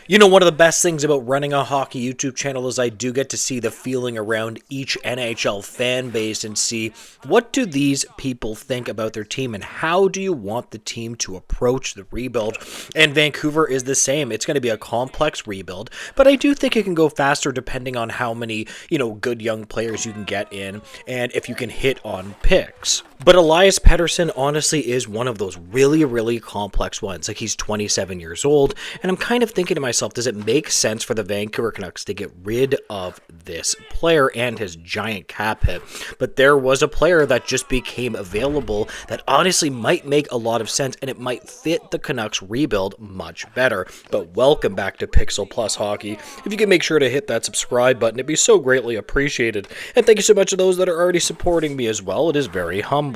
You know, one of the best things about running a hockey YouTube channel is I do get to see the feeling around each NHL fan base and see what do these people think about their team and how do you want the team to approach the rebuild. And Vancouver is the same. It's going to be a complex rebuild, but I do think it can go faster depending on how many, good young players you can get in and if you can hit on picks. But Elias Pettersson honestly is one of those really, really complex ones. Like, he's 27 years old, and I'm kind of thinking to myself, does it make sense for the Vancouver Canucks to get rid of this player and his giant cap hit? But there was a player that just became available that honestly might make a lot of sense, and it might fit the Canucks rebuild much better. But welcome back to Pixel Plus Hockey. If you can make sure to hit that subscribe button, it'd be so greatly appreciated. And thank you so much to those that are already supporting me as well. It is very humbling.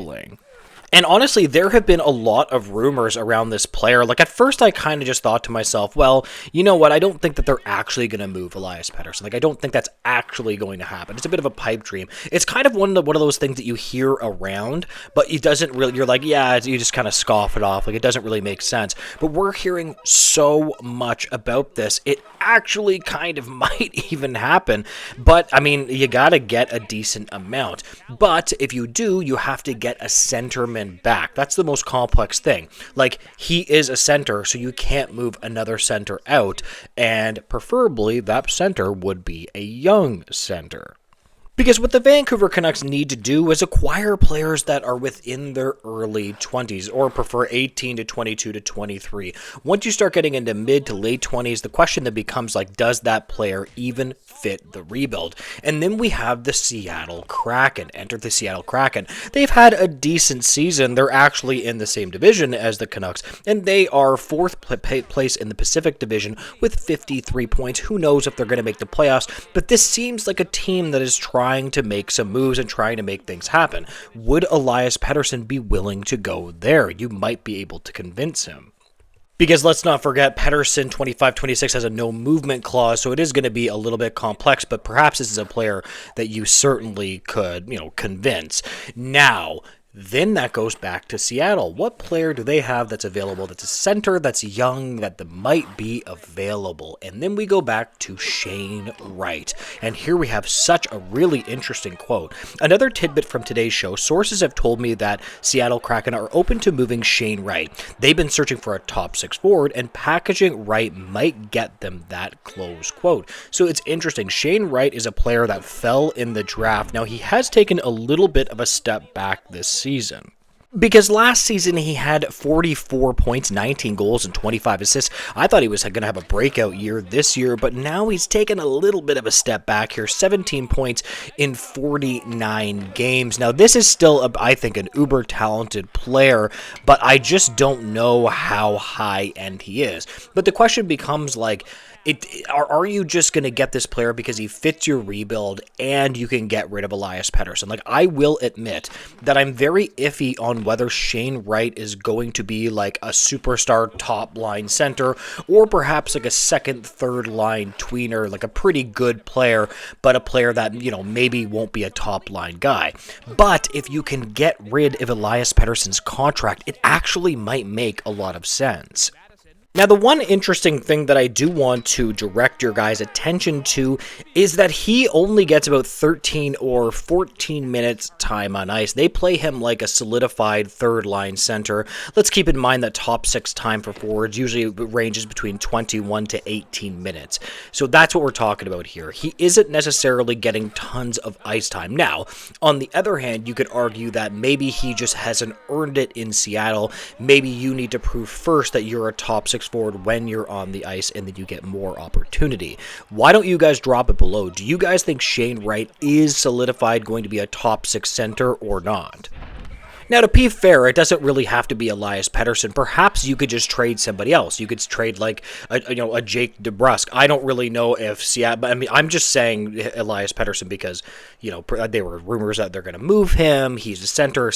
And honestly, there have been a lot of rumors around this player. Like, at first, I kind of just thought to myself, well, you know what? I don't think that they're actually going to move Elias Pettersson. Like, I don't think that's actually going to happen. It's a bit of a pipe dream. It's kind of one of those things that you hear around, but it doesn't really, you're like, yeah, you just kind of scoff it off. Like, it doesn't really make sense. But we're hearing so much about this. It actually kind of might even happen. But, I mean, you got to get a decent amount. But if you do, you have to get a centerman back. That's the most complex thing. Like, he is a center, so you can't move another center out, and preferably that center would be a young center. Because what the Vancouver Canucks need to do is acquire players that are within their early 20s, or prefer 18 to 22 to 23. Once you start getting into mid to late 20s, the question then becomes, like, does that player even fit the rebuild? And then we have the Seattle Kraken. Enter the Seattle Kraken. They've had a decent season. They're actually in the same division as the Canucks, and they are fourth place in the Pacific Division with 53 points. Who knows if they're going to make the playoffs, but this seems like a team that is trying to make some moves and trying to make things happen. Would Elias Pettersson be willing to go there? You might be able to convince him. Because let's not forget, Pettersson 25-26 has a no movement clause, so it is going to be a little bit complex, but perhaps this is a player that you certainly could, convince. Now, then that goes back to Seattle. What player do they have that's available, that's a center, that's young, that might be available? And then we go back to Shane Wright. And here we have such a really interesting quote. Another tidbit from today's show, sources have told me that Seattle Kraken are open to moving Shane Wright. They've been searching for a top six forward, and packaging Wright might get them that, close quote. So it's interesting. Shane Wright is a player that fell in the draft. Now, he has taken a little bit of a step back this season. Because last season he had 44 points, 19 goals, and 25 assists. I thought he was going to have a breakout year this year, but now he's taken a little bit of a step back here. 17 points in 49 games. Now, this is still, I think, an uber-talented player, but I just don't know how high-end he is. But the question becomes, like, are you just going to get this player because he fits your rebuild and you can get rid of Elias Pettersson? Like, I will admit that I'm very iffy on whether Shane Wright is going to be like a superstar top line center or perhaps like a second, third line tweener, like a pretty good player, but a player that, maybe won't be a top line guy. But if you can get rid of Elias Pettersson's contract, it actually might make a lot of sense. Now, the one interesting thing that I do want to direct your guys' attention to is that he only gets about 13 or 14 minutes time on ice. They play him like a solidified third-line center. Let's keep in mind that top six time for forwards usually ranges between 21 to 18 minutes. So that's what we're talking about here. He isn't necessarily getting tons of ice time. Now, on the other hand, you could argue that maybe he just hasn't earned it in Seattle. Maybe you need to prove first that you're a top six forward when you're on the ice and then you get more opportunity. Why don't you guys drop it below? Do you guys think Shane Wright is solidified going to be a top six center or not? Now, to be fair, it doesn't really have to be Elias Pettersson. Perhaps you could just trade somebody else. You could trade like a Jake DeBrusk. I don't really know if Seattle, but I mean, I'm just saying Elias Pettersson because, there were rumors that they're going to move him. He's a center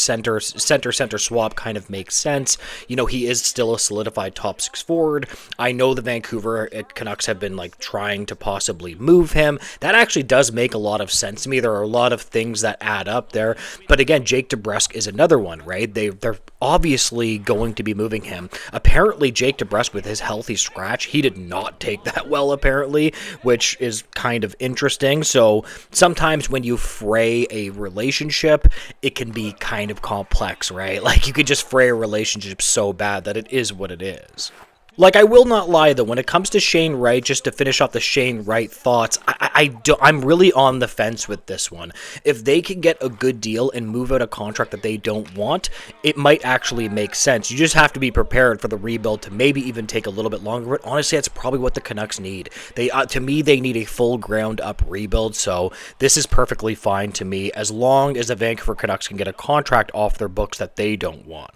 swap kind of makes sense. He is still a solidified top six forward. I know the Vancouver Canucks have been trying to possibly move him. That actually does make a lot of sense to me. There are a lot of things that add up there. But again, Jake DeBrusk is another one, right? They're obviously going to be moving him. Apparently, Jake DeBrusk, with his healthy scratch, he did not take that well, apparently, which is kind of interesting. So sometimes when you fray a relationship, it can be kind of complex, right? You could just fray a relationship so bad that it is what it is. I will not lie, though, when it comes to Shane Wright, just to finish off the Shane Wright thoughts, I'm really on the fence with this one. If they can get a good deal and move out a contract that they don't want, it might actually make sense. You just have to be prepared for the rebuild to maybe even take a little bit longer, but honestly, that's probably what the Canucks need. To me, they need a full ground-up rebuild, so this is perfectly fine to me, as long as the Vancouver Canucks can get a contract off their books that they don't want.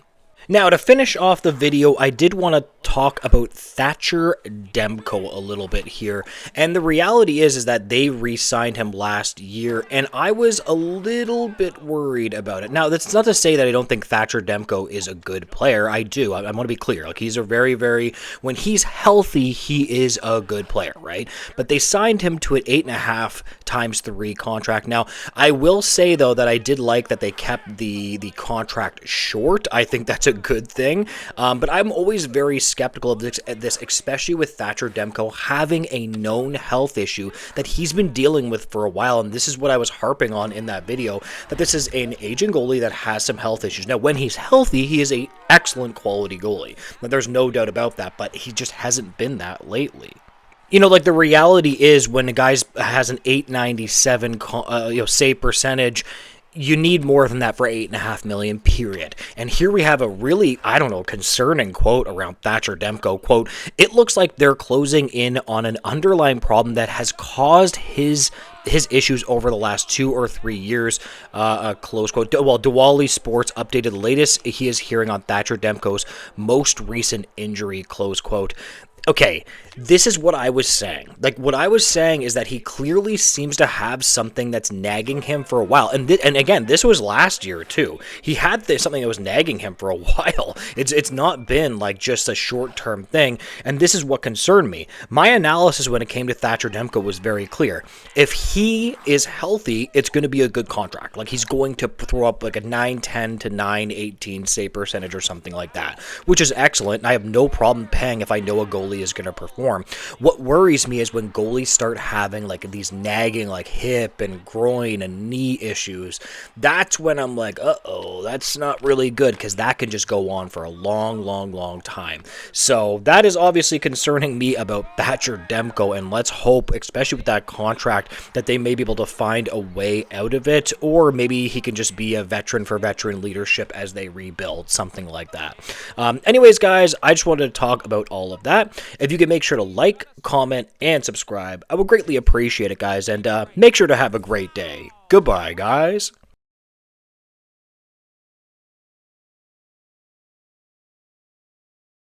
Now, to finish off the video, I did want to talk about Thatcher Demko a little bit here. And the reality is that they re-signed him last year, and I was a little bit worried about it. Now, that's not to say that I don't think Thatcher Demko is a good player. I do. I want to be clear. He's a very, when he's healthy, he is a good player, right? But they signed him to an 8.5 times 3 contract. Now, I will say, though, that I did like that they kept the contract short. I think that's a good thing, but I'm always very skeptical of this, especially with Thatcher Demko having a known health issue that he's been dealing with for a while, and this is what I was harping on in that video, that this is an aging goalie that has some health issues. Now, when he's healthy, he is an excellent quality goalie. Now, there's no doubt about that, but he just hasn't been that lately. The reality is when a guy has an 897 save percentage, you need more than that for $8.5 million, period. And here we have a really, concerning quote around Thatcher Demko. Quote, "It looks like they're closing in on an underlying problem that has caused his issues over the last 2 or 3 years," close quote. Well, Diwali Sports updated the latest he is hearing on Thatcher Demko's most recent injury, close quote. Okay, this is what I was saying. What I was saying is that he clearly seems to have something that's nagging him for a while. And again, this was last year, too. He had something that was nagging him for a while. It's not been, just a short-term thing. And this is what concerned me. My analysis when it came to Thatcher Demko was very clear. If he is healthy, it's going to be a good contract. He's going to throw up a 910 to 918 save percentage or something like that, which is excellent. And I have no problem paying if I know a goalie is going to perform. What worries me is when goalies start having these nagging hip and groin and knee issues. That's when I'm uh-oh, that's not really good, because that can just go on for a long time. So that is obviously concerning me about Thatcher Demko, and let's hope, especially with that contract, that they may be able to find a way out of it, or maybe he can just be a veteran for veteran leadership as they rebuild, something like that. Anyways, guys, I just wanted to talk about all of that. If you could make sure to like, comment, and subscribe, I would greatly appreciate it, guys, and make sure to have a great day. Goodbye, guys.